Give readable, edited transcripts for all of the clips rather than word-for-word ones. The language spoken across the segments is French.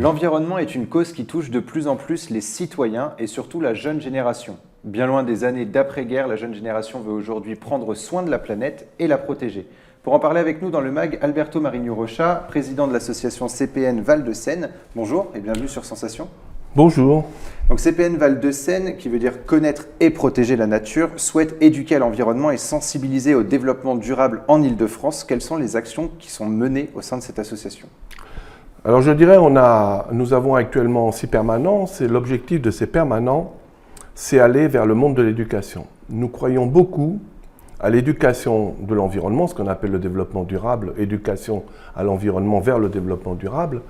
L'environnement est une cause qui touche de plus en plus les citoyens et surtout la jeune génération. Bien loin des années d'après-guerre, la jeune génération veut aujourd'hui prendre soin de la planète et la protéger. Pour en parler avec nous dans le MAG, Alberto Marigno-Rocha, président de l'association CPN Val-de-Seine. Bonjour et bienvenue sur Sensation. Bonjour. Donc CPN Val-de-Seine, qui veut dire connaître et protéger la nature, souhaite éduquer à l'environnement et sensibiliser au développement durable en Île-de-France. Quelles sont les actions qui sont menées au sein de cette association ? Alors je dirais, nous avons actuellement 6 permanents, et l'objectif de ces permanents, c'est aller vers le monde de l'éducation. Nous croyons beaucoup à l'éducation de l'environnement, ce qu'on appelle le développement durable, éducation à l'environnement vers le développement durable.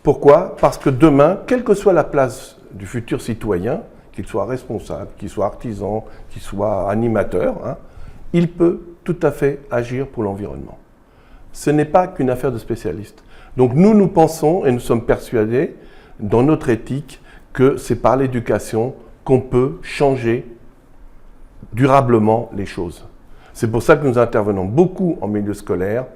Pourquoi ? Parce que demain, quelle que soit la place du futur citoyen, qu'il soit responsable, qu'il soit artisan, qu'il soit animateur, il peut tout à fait agir pour l'environnement. Ce n'est pas qu'une affaire de spécialistes. Donc nous pensons et nous sommes persuadés dans notre éthique que c'est par l'éducation qu'on peut changer durablement les choses. C'est pour ça que nous intervenons beaucoup en milieu scolaire.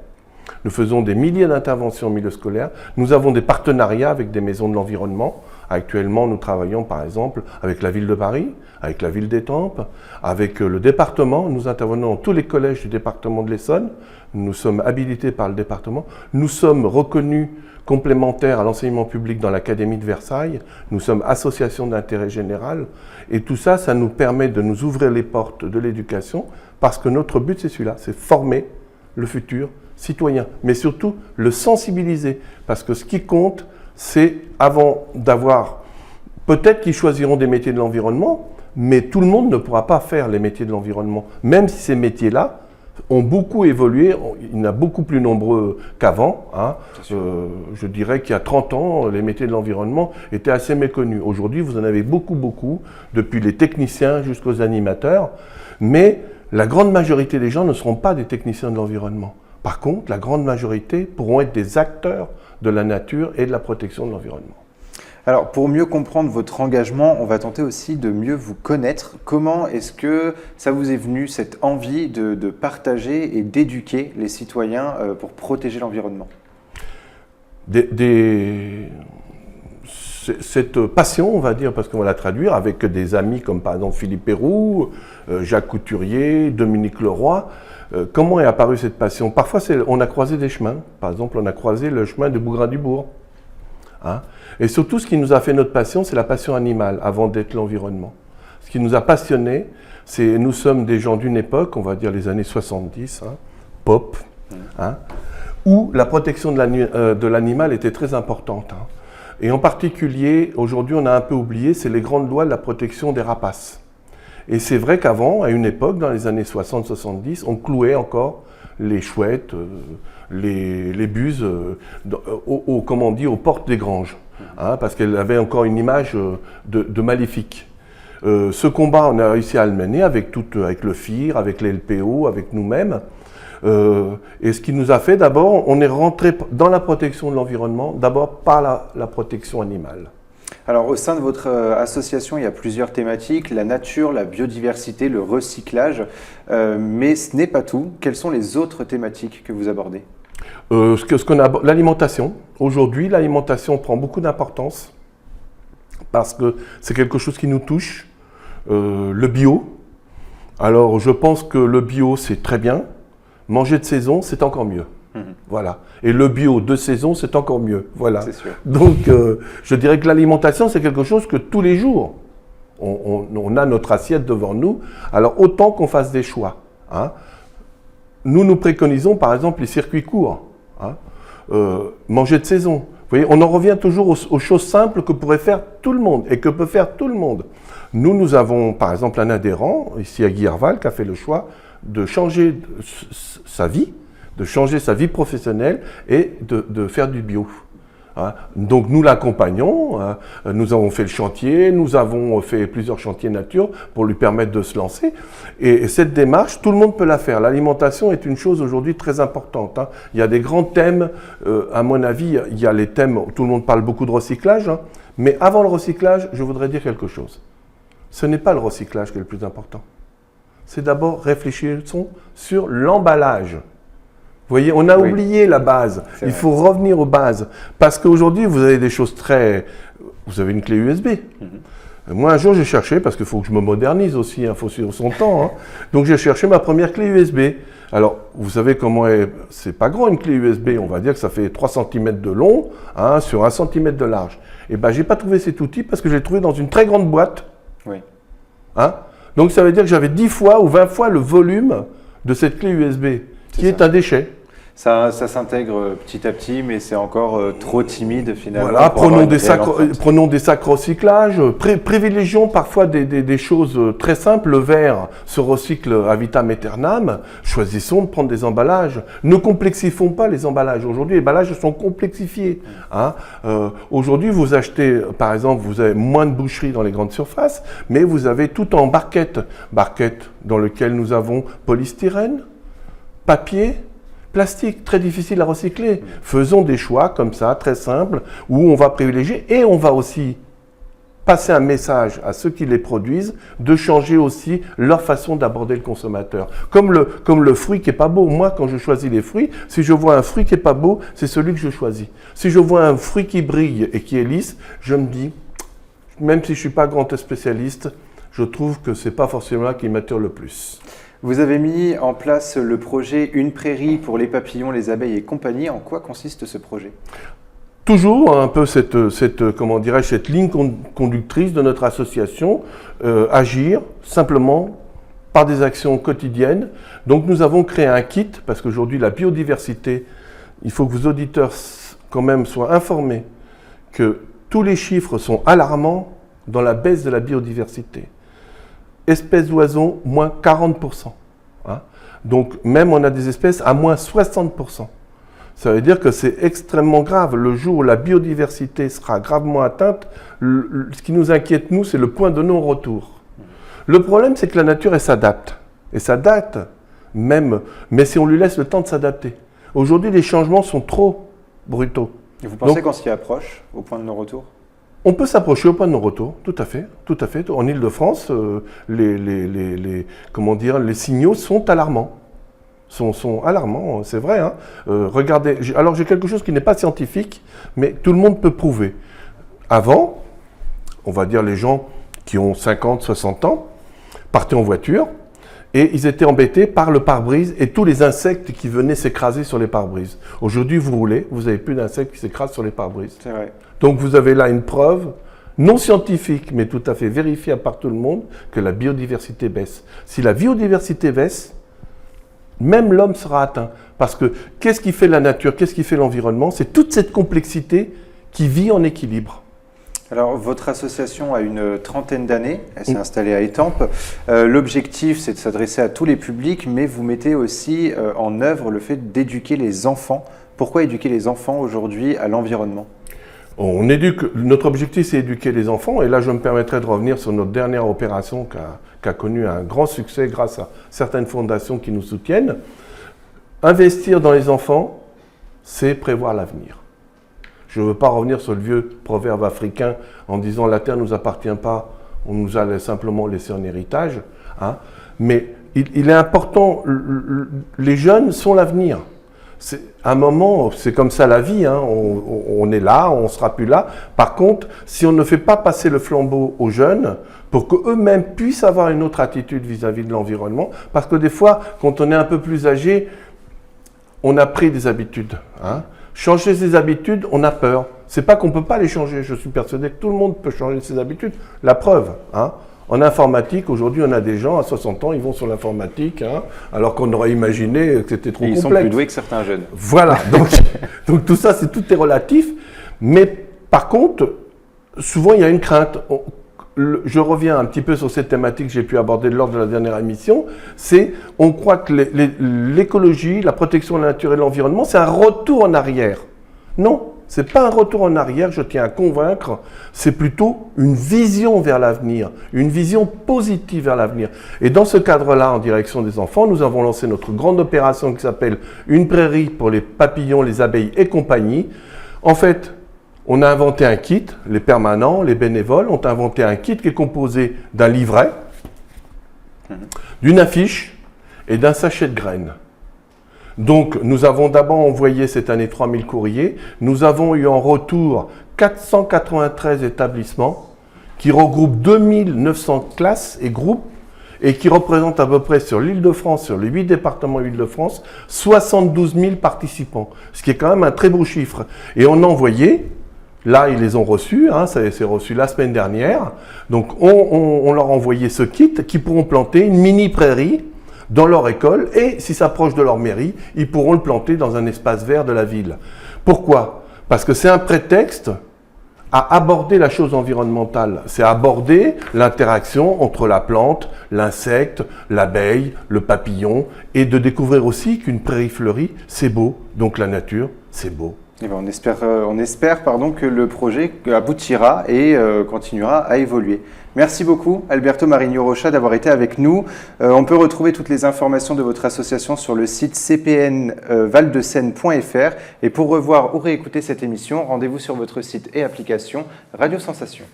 Nous faisons des milliers d'interventions en milieu scolaire. Nous avons des partenariats avec des maisons de l'environnement. Actuellement, nous travaillons par exemple avec la ville de Paris, avec la ville d'Étampes, avec le département. Nous intervenons dans tous les collèges du département de l'Essonne. Nous sommes habilités par le département. Nous sommes reconnus complémentaires à l'enseignement public dans l'Académie de Versailles. Nous sommes association d'intérêt général. Et tout ça, ça nous permet de nous ouvrir les portes de l'éducation parce que notre but, c'est celui-là, c'est former le futur citoyen, mais surtout le sensibiliser. Parce que ce qui compte, c'est avant d'avoir... Peut-être qu'ils choisiront des métiers de l'environnement, mais tout le monde ne pourra pas faire les métiers de l'environnement. Même si ces métiers-là ont beaucoup évolué, il y en a beaucoup plus nombreux qu'avant. Je dirais qu'il y a 30 ans, les métiers de l'environnement étaient assez méconnus. Aujourd'hui, vous en avez beaucoup, depuis les techniciens jusqu'aux animateurs. Mais la grande majorité des gens ne seront pas des techniciens de l'environnement. Par contre, la grande majorité pourront être des acteurs de la nature et de la protection de l'environnement. Alors, pour mieux comprendre votre engagement, on va tenter aussi de mieux vous connaître. Comment est-ce que ça vous est venu, cette envie de partager et d'éduquer les citoyens pour protéger l'environnement ? Cette passion, on va dire, parce qu'on va la traduire avec des amis comme par exemple Philippe Péroux, Jacques Couturier, Dominique Leroy. Comment est apparue cette passion ? Parfois, on a croisé des chemins. Par exemple, on a croisé le chemin de Bougrain-Dubourg. Et surtout, ce qui nous a fait notre passion, c'est la passion animale, avant d'être l'environnement. Ce qui nous a passionnés, c'est nous sommes des gens d'une époque, on va dire les années 70, pop, où la protection de l'animal était très importante. Et en particulier, aujourd'hui, on a un peu oublié, c'est les grandes lois de la protection des rapaces. Et c'est vrai qu'avant, à une époque, dans les années 60-70, on clouait encore les chouettes, les buses, aux portes des granges, parce qu'elles avaient encore une image de maléfique. Ce combat, on a réussi à le mener avec le FIR, avec les LPO, avec nous-mêmes. Et ce qui nous a fait, d'abord, on est rentré dans la protection de l'environnement, d'abord par la protection animale. Alors, au sein de votre association, il y a plusieurs thématiques, la nature, la biodiversité, le recyclage, mais ce n'est pas tout. Quelles sont les autres thématiques que vous abordez ? L'alimentation. Aujourd'hui, l'alimentation prend beaucoup d'importance parce que c'est quelque chose qui nous touche. Le bio. Alors, je pense que le bio, c'est très bien. Manger de saison, c'est encore mieux. Voilà. Et le bio de saison, c'est encore mieux. Voilà. C'est sûr. Donc, je dirais que l'alimentation, c'est quelque chose que tous les jours, on a notre assiette devant nous. Alors, autant qu'on fasse des choix. Nous préconisons, par exemple, les circuits courts. Manger de saison. Vous voyez, on en revient toujours aux choses simples que pourrait faire tout le monde et que peut faire tout le monde. Nous avons, par exemple, un adhérent, ici à Guillerval, qui a fait le choix de changer sa vie, de changer sa vie professionnelle et de faire du bio. Donc nous l'accompagnons, nous avons fait le chantier, nous avons fait plusieurs chantiers nature pour lui permettre de se lancer. Et cette démarche, tout le monde peut la faire. L'alimentation est une chose aujourd'hui très importante. Il y a des grands thèmes, à mon avis, il y a les thèmes, tout le monde parle beaucoup de recyclage, mais avant le recyclage, je voudrais dire quelque chose. Ce n'est pas le recyclage qui est le plus important. C'est d'abord réfléchir sur l'emballage. Vous voyez, on a Oui. oublié la base. C'est Il vrai. faut revenir aux bases. Parce qu'aujourd'hui, vous avez des choses très... Vous avez une clé USB. Moi, un jour, j'ai cherché, parce qu'il faut que je me modernise aussi, il faut suivre son temps. Hein. Donc, j'ai cherché ma première clé USB. Alors, vous savez comment est... C'est pas grand, une clé USB. On va dire que ça fait 3 cm de long, hein, sur 1 cm de large. Et bien, j'ai pas trouvé cet outil parce que je l'ai trouvé dans une très grande boîte. Oui. Hein. Donc, ça veut dire que j'avais 10 fois ou 20 fois le volume de cette clé USB, qui est un déchet. Ça s'intègre petit à petit, mais c'est encore trop timide finalement. Voilà, pour avoir une réelle prenons empreinte. des sacs recyclages, privilégions parfois des choses très simples. Le verre se recycle à vitam aeternam. Choisissons de prendre des emballages. Ne complexifions pas les emballages. Aujourd'hui, les emballages sont complexifiés. Hein. Aujourd'hui, vous achetez, par exemple, vous avez moins de boucheries dans les grandes surfaces, mais vous avez tout en barquettes. Barquettes dans lesquelles nous avons polystyrène, papier, plastique, très difficile à recycler. Faisons des choix comme ça, très simples, où on va privilégier et on va aussi passer un message à ceux qui les produisent de changer aussi leur façon d'aborder le consommateur. Comme le fruit qui n'est pas beau. Moi, quand je choisis les fruits, si je vois un fruit qui n'est pas beau, c'est celui que je choisis. Si je vois un fruit qui brille et qui est lisse, je me dis, même si je ne suis pas grand spécialiste, je trouve que ce n'est pas forcément là qui m'attire le plus. Vous avez mis en place le projet Une prairie pour les papillons, les abeilles et compagnie. En quoi consiste ce projet? Toujours un peu cette ligne conductrice de notre association, agir simplement par des actions quotidiennes. Donc nous avons créé un kit, parce qu'aujourd'hui la biodiversité, il faut que vos auditeurs quand même soient informés que tous les chiffres sont alarmants dans la baisse de la biodiversité. Espèces d'oiseaux, moins 40%. Hein. Donc même on a des espèces à moins 60%. Ça veut dire que c'est extrêmement grave. Le jour où la biodiversité sera gravement atteinte, ce qui nous inquiète, nous, c'est le point de non-retour. Le problème, c'est que la nature, elle s'adapte. Et s'adapte même, mais si on lui laisse le temps de s'adapter. Aujourd'hui, les changements sont trop brutaux. Et vous pensez qu'on s'y approche au point de non-retour? On peut s'approcher au point de non-retour, tout à fait, tout à fait. En Île-de-France, les signaux sont alarmants. Sont alarmants, c'est vrai. Hein. Regardez, alors j'ai quelque chose qui n'est pas scientifique, mais tout le monde peut prouver. Avant, on va dire les gens qui ont 50, 60 ans, partaient en voiture et ils étaient embêtés par le pare-brise et tous les insectes qui venaient s'écraser sur les pare-brises. Aujourd'hui, vous roulez, vous n'avez plus d'insectes qui s'écrasent sur les pare-brises. C'est vrai. Donc vous avez là une preuve non scientifique, mais tout à fait vérifiable par tout le monde, que la biodiversité baisse. Si la biodiversité baisse, même l'homme sera atteint. Parce que qu'est-ce qui fait la nature, qu'est-ce qui fait l'environnement? C'est toute cette complexité qui vit en équilibre. Alors, votre association a une trentaine d'années, elle s'est installée à Étampes. L'objectif, c'est de s'adresser à tous les publics, mais vous mettez aussi en œuvre le fait d'éduquer les enfants. Pourquoi éduquer les enfants aujourd'hui à l'environnement? Notre objectif, c'est éduquer les enfants. Et là, je me permettrai de revenir sur notre dernière opération qui a connu un grand succès grâce à certaines fondations qui nous soutiennent. Investir dans les enfants, c'est prévoir l'avenir. Je ne veux pas revenir sur le vieux proverbe africain en disant « la terre ne nous appartient pas, on nous a simplement laissé en héritage hein. ». Mais il est important, les jeunes sont l'avenir. À un moment, c'est comme ça la vie, hein. On est là, on ne sera plus là. Par contre, si on ne fait pas passer le flambeau aux jeunes, pour qu'eux-mêmes puissent avoir une autre attitude vis-à-vis de l'environnement, parce que des fois, quand on est un peu plus âgé, on a pris des habitudes. Hein. Changer ses habitudes, on a peur. C'est pas qu'on ne peut pas les changer, je suis persuadé que tout le monde peut changer ses habitudes. La preuve, hein. En informatique, aujourd'hui, on a des gens à 60 ans, ils vont sur l'informatique, hein, alors qu'on aurait imaginé que c'était trop complexe. Ils sont plus doués que certains jeunes. Voilà, donc tout ça, tout est relatif. Mais par contre, souvent, il y a une crainte. Je reviens un petit peu sur cette thématique que j'ai pu aborder lors de la dernière émission. On croit que l'écologie, la protection de la nature et de l'environnement, c'est un retour en arrière. Non. Ce n'est pas un retour en arrière, je tiens à convaincre, c'est plutôt une vision vers l'avenir, une vision positive vers l'avenir. Et dans ce cadre-là, en direction des enfants, nous avons lancé notre grande opération qui s'appelle Une prairie pour les papillons, les abeilles et compagnie. En fait, on a inventé un kit, les permanents, les bénévoles ont inventé un kit qui est composé d'un livret, d'une affiche et d'un sachet de graines. Donc, nous avons d'abord envoyé cette année 3000 courriers. Nous avons eu en retour 493 établissements qui regroupent 2900 classes et groupes et qui représentent à peu près sur l'Île-de-France, sur les 8 départements Île-de-France, 72 000 participants, ce qui est quand même un très beau chiffre. Et on a envoyé, là ils les ont reçus, hein, ça s'est reçu la semaine dernière, donc on leur a envoyé ce kit qui pourront planter une mini prairie dans leur école et si ça proche de leur mairie, ils pourront le planter dans un espace vert de la ville. Pourquoi? Parce que c'est un prétexte à aborder la chose environnementale. C'est aborder l'interaction entre la plante, l'insecte, l'abeille, le papillon et de découvrir aussi qu'une prairie fleurie, c'est beau. Donc la nature, c'est beau. Eh bien, on espère que le projet aboutira et continuera à évoluer. Merci beaucoup Alberto Marinho Rocha d'avoir été avec nous. On peut retrouver toutes les informations de votre association sur le site cpnvaldesseine.fr et pour revoir ou réécouter cette émission, rendez-vous sur votre site et application Radio Sensation.